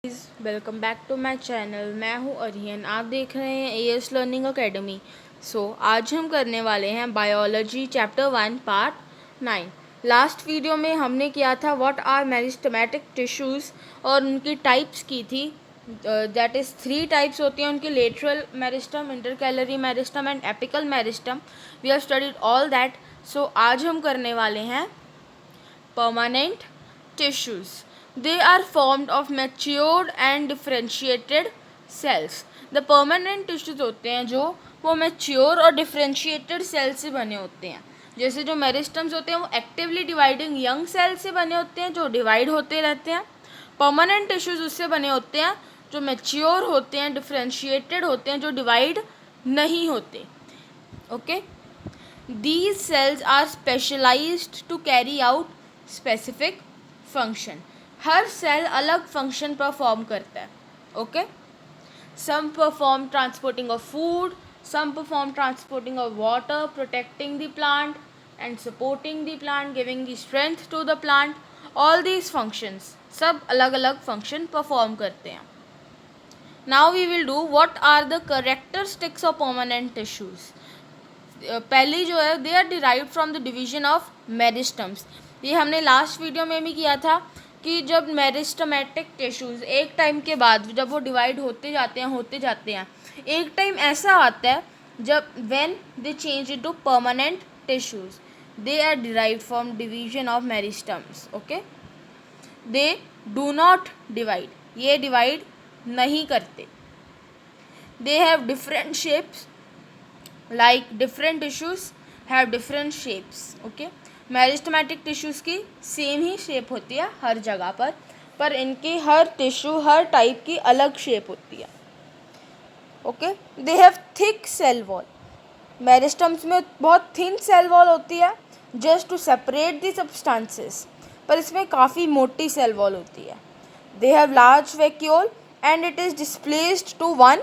Welcome back to my channel. मैं हूं अरियन, आप देख रहे हैं एएस लर्निंग एकेडमी। आज हम करने वाले हैं biology chapter 1 part 9। Last video में हमने किया था व्हाट आर मेरिस्टेमेटिक टिश्यूज़ और उनकी टाइप्स की थी। दैट इज़ 3 टाइप्स होती हैं उनकी: lateral meristem, intercalary meristem and apical meristem. We have studied all that. आज हम करने वाले हैं permanent tissues. They are formed of matured and differentiated cells. The permanent tissues होते हैं जो वो mature और differentiated cells से बने होते हैं। जैसे जो मेरिस्टम्स होते हैं वो एक्टिवली डिवाइडिंग यंग सेल से बने होते हैं जो डिवाइड होते रहते हैं। परमानेंट टिश्यूज़ उससे बने होते हैं जो मेच्योर होते हैं, डिफ्रेंशिएटेड होते हैं, जो डिवाइड नहीं होते। Okay, these cells are specialized to carry out specific function. हर सेल अलग फंक्शन परफॉर्म करता है। Okay, some perform transporting of food, some perform transporting of water, protecting the plant and supporting the plant, giving the strength to the plant. All these functions सब अलग अलग function perform करते हैं। Now we will do what are the characteristics of permanent tissues. पहली जो है, they are derived from the division of meristems. ये हमने लास्ट वीडियो में भी किया था कि जब मेरिस्टमेटिक टिश्यूज़ एक टाइम के बाद जब वो डिवाइड होते जाते हैं, एक टाइम ऐसा आता है जब when they change into permanent tissues, they are derived from division of meristems. Okay, they do not divide, ये डिवाइड नहीं करते। They have different shapes, like different tissues have different shapes. okay, meristematic tissues की same ही shape होती है हर जगह पर इनकी हर टिश्यू हर टाइप की अलग शेप होती है। Okay, they have thick cell wall. Meristems में बहुत थिन सेल वॉल होती है just to separate the substances, पर इसमें काफ़ी मोटी सेल वॉल होती है। They have large vacuole and it is displaced to one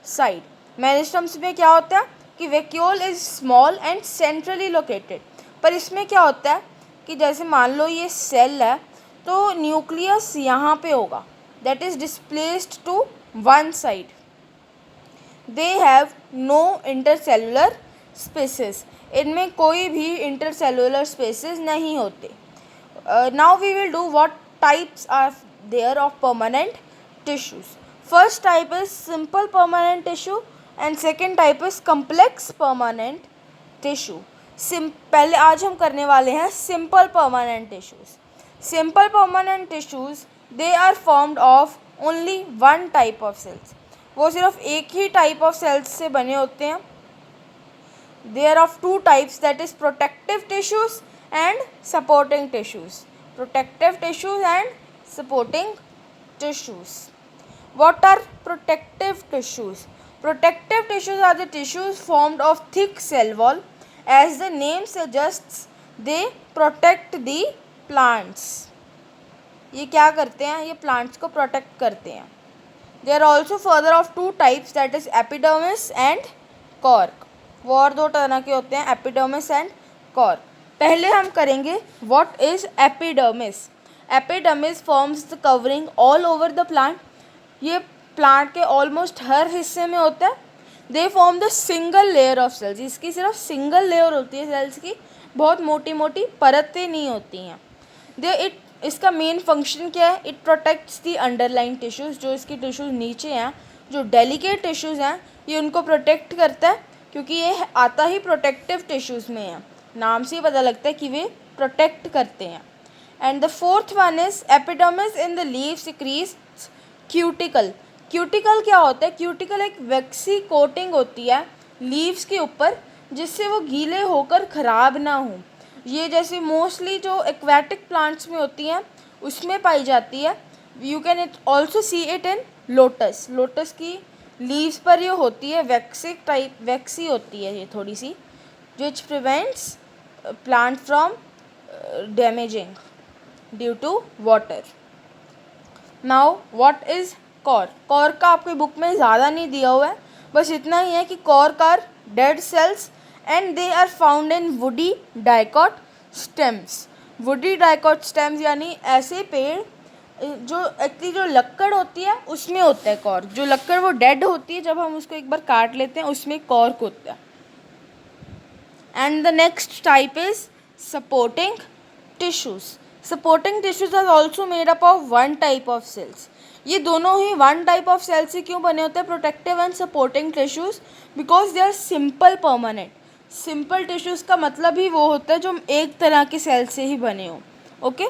side. Meristems में क्या होता है कि vacuole is small and centrally located, पर इसमें क्या होता है कि जैसे मान लो ये सेल है तो न्यूक्लियस यहाँ पे होगा, that is displaced to one side. They have no intercellular spaces, इनमें कोई भी इंटरसेलुलर स्पेसेस नहीं होते। Now we will do what types are there of permanent tissues. First type is simple permanent tissue and second type is complex permanent tissue. पहले आज हम करने वाले हैं simple permanent tissues. Simple permanent tissues they are formed of only one type of cells, वो सिर्फ एक ही type of sales से बने होते हैं। They are of two types, that is protective tissues and supporting tissues. Protective tissues and supporting tissues. What are protective tissues? Protective tissues are the tissues formed of thick cell wall. As the name suggests, they protect the plants. ये क्या करते हैं? ये plants को protect करते हैं. There are also further of two types, that is epidermis and cork. वो और दो तरह के होते हैं, epidermis and cork. पहले हम करेंगे what is epidermis. Epidermis forms the covering all over the plant. ये प्लांट के ऑलमोस्ट हर हिस्से में होता है। They form the single layer of cells, इसकी सिर्फ सिंगल लेयर होती है सेल्स की, बहुत मोटी मोटी परतें नहीं होती हैं। इसका मेन फंक्शन क्या है? It protects the underline tissues, जो इसकी टिश्यूज़ नीचे हैं, जो डेलिकेट टिश्यूज़ हैं, ये उनको प्रोटेक्ट करता है, क्योंकि ये आता ही प्रोटेक्टिव टिश्यूज़ में है। नाम से ही पता लगता है कि वे प्रोटेक्ट करते हैं। And the fourth one is epidermis in the leaf secretes cuticle. Cuticle क्या होता है? Cuticle एक वैक्सी कोटिंग होती है लीव्स के ऊपर, जिससे वो गीले होकर ख़राब ना हो। ये जैसे मोस्टली जो एक्वेटिक प्लांट्स में होती हैं उसमें पाई जाती है। You can it also see it in lotus. Lotus की लीव्स पर ये होती है, वैक्सिक टाइप वैक्सी होती है ये थोड़ी सी, which prevents plant from damaging due to water. Now what is cork? Cork का आपकी बुक में ज़्यादा नहीं दिया हुआ है, बस इतना ही है कि cork are dead cells and they are found in woody dicot stems. Woody dicot stems यानी ऐसे पेड़ जो एक्चुअली जो लक्कड़ होती है उसमें होता है कॉर्क, जो लक्कड़ वो डेड होती है जब हम उसको एक बार काट लेते हैं उसमें कॉर्क होता है। And the next type is supporting tissues. Supporting tissues are also made up of one type of cells. ये दोनों ही वन टाइप ऑफ सेल से क्यों बने होते हैं, protective and supporting tissues, because they are simple permanent. Simple tissues का मतलब ही वो होता है जो एक तरह के सेल से ही बने हो। Okay,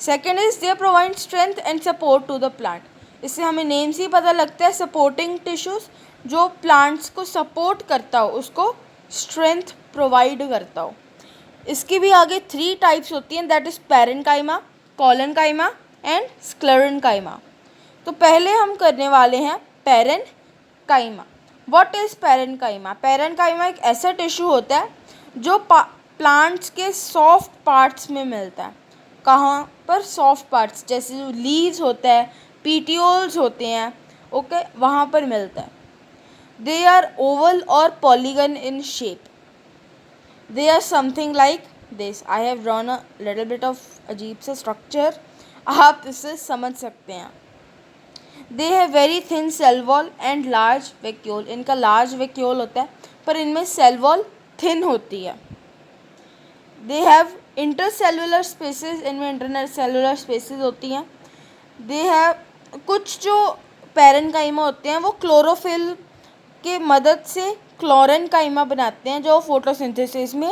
second is they provide strength and support to the plant. इससे हमें नेम से ही पता लगता है, सपोर्टिंग टिश्यूज जो प्लांट्स को सपोर्ट करता हो, उसको स्ट्रेंथ प्रोवाइड करता हो। इसकी भी आगे 3 टाइप्स होती हैं, that is parenchyma, collenchyma and sclerenchyma. तो पहले हम करने वाले हैं parenchyma. What is parenchyma? Parenchyma एक ऐसा टिश्यू होता है जो प्लांट्स के सॉफ्ट पार्ट्स में मिलता है। कहाँ पर? सॉफ्ट पार्ट्स, जैसे जो लीव्स होता है, पीटियोल्स होते हैं, ओके, वहाँ पर मिलता है। दे आर ओवल और polygon in shape. They are something like this. I have drawn a little bit of अजीब सा स्ट्रक्चर, आप इसे समझ सकते हैं। They have very thin cell wall and large vacuole. इनका लार्ज वैक्यूल होता है पर इनमें सेल वॉल थिन होती है। दे हैव इंटरसेलुलर स्पेसेस, इनमें इंटरसेलुलर स्पेसेस होती हैं। दे हैव, कुछ जो पैरेन्काइमा होते हैं वो क्लोरोफिल के मदद से क्लोरेन्काइमा बनाते हैं जो फोटोसिंथेसिस में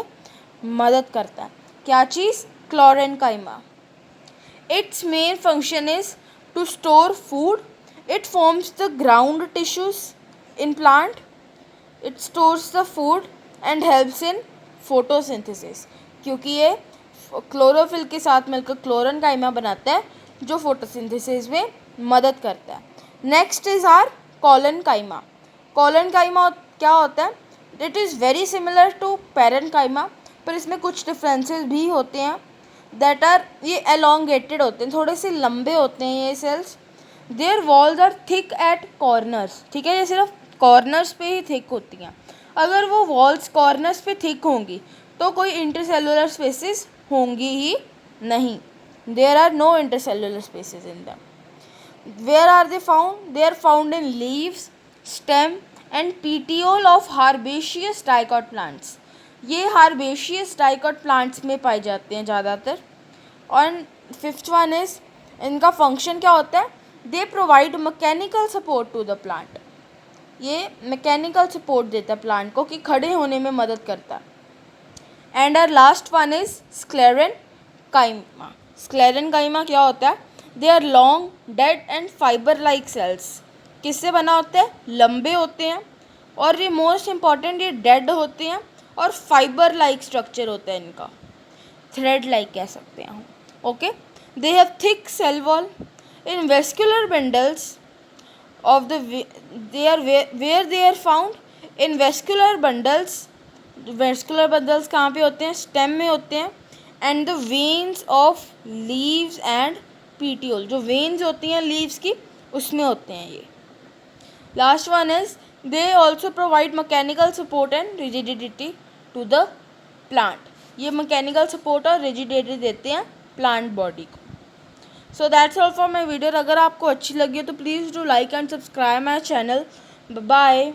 मदद करता है। क्या चीज़? Chlorenchyma. Its main function is to store food. It forms the ground tissues in plant. It stores the food and helps in photosynthesis, क्योंकि ये क्लोरोफिल के साथ मिलकर क्लोरेन्काइमा बनाता है जो फोटोसिंथेसिस में मदद करता है। Next is our collenchyma. Collenchyma क्या होता है? It is very similar to parenchyma, पर इसमें कुछ डिफरेंसेस भी होते हैं। दैट आर, ये एलोंगेटेड होते हैं, थोड़े से लंबे होते हैं ये cells. Their walls are thick at corners. ठीक है, ये सिर्फ कॉर्नर्स पे ही थिक होती हैं। अगर वो वॉल्स कॉर्नर्स पे थिक होंगी तो कोई इंटरसेलुलर स्पेसेस होंगी ही नहीं। There are no intercellular spaces in them. Where are they found? They are found in leaves, stem and petiole of herbaceous dicot plants. ये हार्बेशियस डाइकॉट प्लांट्स में पाए जाते हैं ज़्यादातर। और फिफ्थ वन इज, इनका फंक्शन क्या होता है? They provide mechanical support to the plant. ये मैकेनिकल सपोर्ट देता है प्लांट को कि खड़े होने में मदद करता है। And our last one is sclerenchyma. Sclerenchyma क्या होता है? They are long, dead and fibre like cells. किससे बना होता है? लंबे होते हैं, और ये मोस्ट इम्पॉर्टेंट, ये डेड होते हैं और फाइबर लाइक स्ट्रक्चर होता है इनका, थ्रेड लाइक कह सकते हैं हम। Okay, they have thick cell wall in vascular bundles of the, they are where they are found in vascular bundles. Vascular bundles कहाँ पे होते हैं? स्टेम में होते हैं। And the veins of leaves and petiole, जो वेन्स होती हैं लीव्स की उसमें होते हैं ये। Last one is, they also provide mechanical support and rigidity to the plant. ये मैकेनिकल सपोर्ट और रिजिडिटी देते हैं प्लांट बॉडी को। So that's all for my video. अगर आपको अच्छी लगी हो तो please do like and subscribe my channel. Bye.